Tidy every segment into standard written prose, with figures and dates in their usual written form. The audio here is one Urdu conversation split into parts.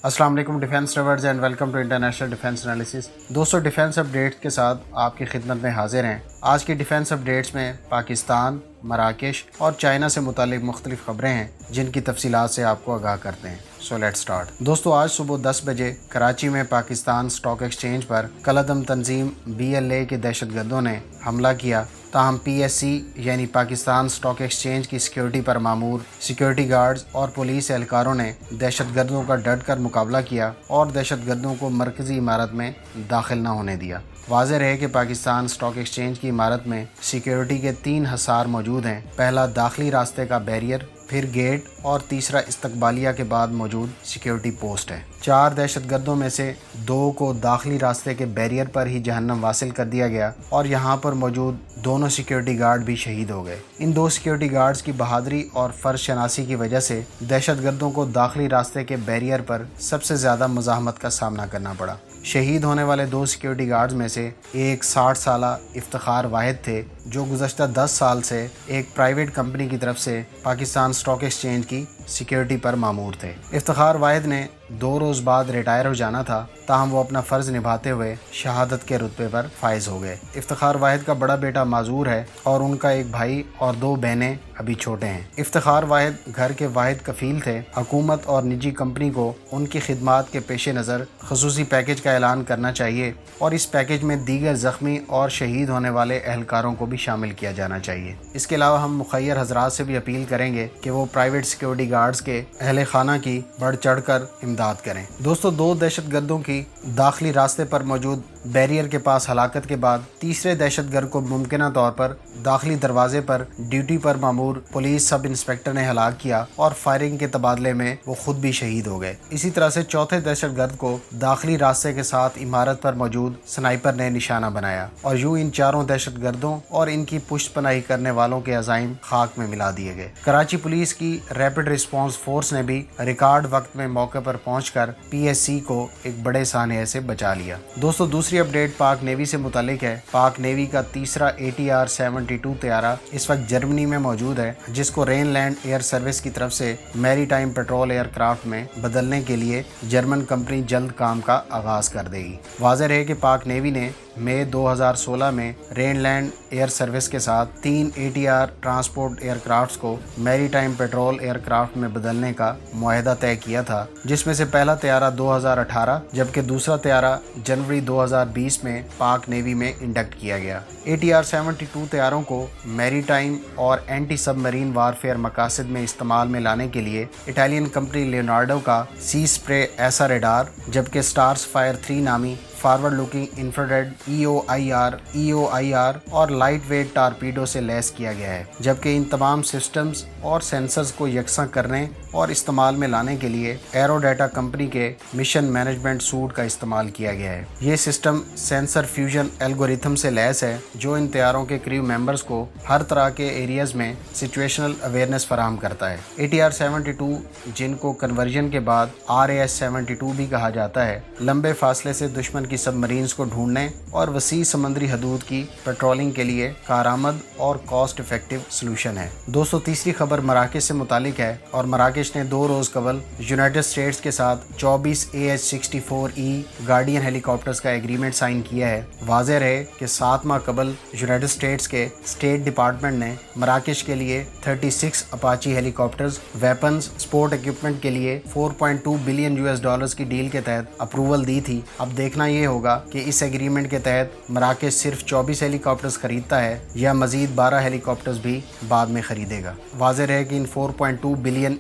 السلام علیکم defence lovers and welcome to international defence analysis. دوستو ڈیفینس اپڈیٹ کے ساتھ آپ کی خدمت میں حاضر ہیں۔ آج کی ڈیفینس اپڈیٹس میں پاکستان، مراکش اور چائنا سے متعلق مختلف خبریں ہیں جن کی تفصیلات سے آپ کو آگاہ کرتے ہیں۔ So let start. دوستو آج صبح 10 بجے کراچی میں پاکستان سٹاک ایکسچینج پر کالعدم تنظیم BLA کے دہشت گردوں نے حملہ کیا، تاہم PSC یعنی پاکستان سٹاک ایکسچینج کی سیکیورٹی پر مامور سیکیورٹی گارڈز اور پولیس اہلکاروں نے دہشت گردوں کا ڈٹ کر مقابلہ کیا اور دہشت گردوں کو مرکزی عمارت میں داخل نہ ہونے دیا۔ واضح رہے کہ پاکستان سٹاک ایکسچینج کی عمارت میں سیکیورٹی کے 3 حصار موجود ہیں۔ پہلا داخلی راستے کا بیریئر، پھر گیٹ اور تیسرا استقبالیہ کے بعد موجود سیکیورٹی پوسٹ ہے۔ 4 دہشت گردوں میں سے 2 کو داخلی راستے کے بیریئر پر ہی جہنم واصل کر دیا گیا اور یہاں پر موجود دونوں سیکیورٹی گارڈ بھی شہید ہو گئے۔ ان 2 سیکیورٹی گارڈز کی بہادری اور فرض شناسی کی وجہ سے دہشت گردوں کو داخلی راستے کے بیریئر پر سب سے زیادہ مزاحمت کا سامنا کرنا پڑا۔ شہید ہونے والے 2 سیکیورٹی گارڈز میں سے ایک 60 سالہ افتخار واحد تھے جو گزشتہ 10 سال سے ایک پرائیویٹ کمپنی کی طرف سے پاکستان سٹاک ایکسچینج کی سیکیورٹی پر مامور تھے۔ افتخار واحد نے 2 روز بعد ریٹائر ہو جانا تھا، تاہم وہ اپنا فرض نبھاتے ہوئے شہادت کے رتبے پر فائز ہو گئے۔ افتخار واحد کا بڑا بیٹا معذور ہے اور ان کا ایک بھائی اور 2 بہنیں ابھی چھوٹے ہیں۔ افتخار واحد گھر کے واحد کفیل تھے۔ حکومت اور نجی کمپنی کو ان کی خدمات کے پیش نظر خصوصی پیکج کا اعلان کرنا چاہیے اور اس پیکج میں دیگر زخمی اور شہید ہونے والے اہلکاروں کو بھی شامل کیا جانا چاہیے۔ اس کے علاوہ ہم مخیر حضرات سے بھی اپیل کریں گے کہ وہ پرائیویٹ سیکیورٹی گارڈز کے اہل خانہ کی بڑھ چڑھ کر امداد کریں۔ دوستو 2 دہشت گردوں کی داخلی راستے پر موجود بیریئر کے پاس ہلاکت کے بعد تیسرے دہشت گرد کو ممکنہ طور پر داخلی دروازے پر ڈیوٹی پر مامور پولیس سب انسپکٹر نے ہلاک کیا اور فائرنگ کے تبادلے میں وہ خود بھی شہید ہو گئے۔ اسی طرح سے چوتھے دہشت گرد کو داخلی راستے کے ساتھ عمارت پر موجود سنائپر نے نشانہ بنایا اور یوں ان 4 دہشت گردوں اور ان کی پشت پناہی کرنے والوں کے عزائم خاک میں ملا دیے گئے۔ کراچی پولیس کی ریپڈ رسپانس فورس نے بھی ریکارڈ وقت میں موقع پر پہنچ کر PSC کو ایک بڑے سانحے سے بچا لیا۔ دوستو دوسری اپڈیٹ پاک نیوی سے متعلق ہے۔ پاک نیوی کا تیسرا ATR-72 طیارہ اس وقت جرمنی میں موجود ہے، جس کو رین لینڈ ایئر سروس کی طرف سے میری ٹائم پیٹرول ایئر کرافٹ میں بدلنے کے لیے جرمن کمپنی جلد کام کا آغاز کر دے گی۔ واضح رہے کہ پاک نیوی نے مئی 2016 میں رین لینڈ ایئر سروس کے ساتھ 3 ATR ٹرانسپورٹ ایئر کرافٹس کو میری ٹائم پیٹرول ایئر کرافٹ میں بدلنے کا معاہدہ طے کیا تھا، جس میں سے پہلا طیارہ 2018 جبکہ دوسرا طیارہ جنوری 2020 میں پاک نیوی میں انڈکٹ کیا گیا۔ ATR-72 طیاروں کو میری ٹائم اور اینٹی سب مرین وارفیئر مقاصد میں استعمال میں لانے کے لیے اٹالین کمپنی لیونارڈو کا سی اسپرے ایسا ریڈار جبکہ سٹارز فائر 3 نامی فارورڈ لوکنگ انفرارڈ EOIR اور لائٹ ویٹ ٹارپیڈو سے لیس کیا گیا ہے، جبکہ ان تمام سسٹمز اور سینسرز کو یکساں کرنے اور استعمال میں لانے کے لیے ایرو ڈیٹا کمپنی کے مشن مینجمنٹ سوٹ کا استعمال کیا گیا ہے۔ یہ سسٹم سینسر فیوژن الگوریتھم سے لیس ہے جو ان طیاروں کے کریو ممبرز کو ہر طرح کے ایریاز میں سچویشنل اویئرنیس فراہم کرتا ہے۔ ATR-72 جن کو کنورژن کے بعد RAS-72 بھی کہا جاتا ہے، لمبے فاصلے سے دشمن کی سب مرینز کو ڈھونڈنے اور وسیع سمندری حدود کی پیٹرولنگ کے لیے کارآمد اور کاسٹ افیکٹو سلوشن ہے۔ دوستو تیسری خبر مراکش سے متعلق ہے اور مراکش نے 2 روز قبل یونائٹڈ اسٹیٹس کے ساتھ 24 AH-64E گارڈین ہیلی کاپٹرز کا ایگریمنٹ سائن کیا ہے۔ واضح رہے کہ 7 ماہ قبل یونائٹڈ اسٹیٹس کے اسٹیٹ ڈپارٹمنٹ نے مراکش کے لیے 36 اپاچی ہیلی کاپٹرز، ویپنز، سپورٹ ایکوپمنٹ کے لیے $4.2 بلین کی ڈیل کے تحت اپروول دی تھی۔ اب دیکھنا یہ ہوگا کہ اس ایگریمنٹ کے تحت مراکش صرف 24 ہیلی کاپٹرز خریدتا ہے یا مزید 12 ہیلی کاپٹرز بھی بعد میں خریدے گا۔ واضح رہے کہ ان $4.2 بلین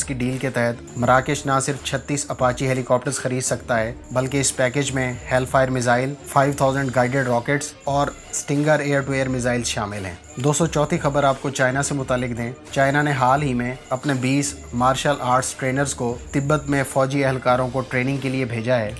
کی ڈیل کے تحت مراکش نہ صرف 36 اپاچی ہیلی کاپٹرز خرید سکتا ہے بلکہ اس پیکج میں hellfire missile, 5000 guided rockets اور stinger air to air missile شامل ہیں۔ دوستو چوتھی خبر آپ کو چائنا سے متعلق دیں۔ چائنا نے حال ہی میں اپنے 20 مارشل آرٹس ٹرینرز کو تبت میں فوجی اہلکاروں کو ٹریننگ کے لیے بھیجا ہے۔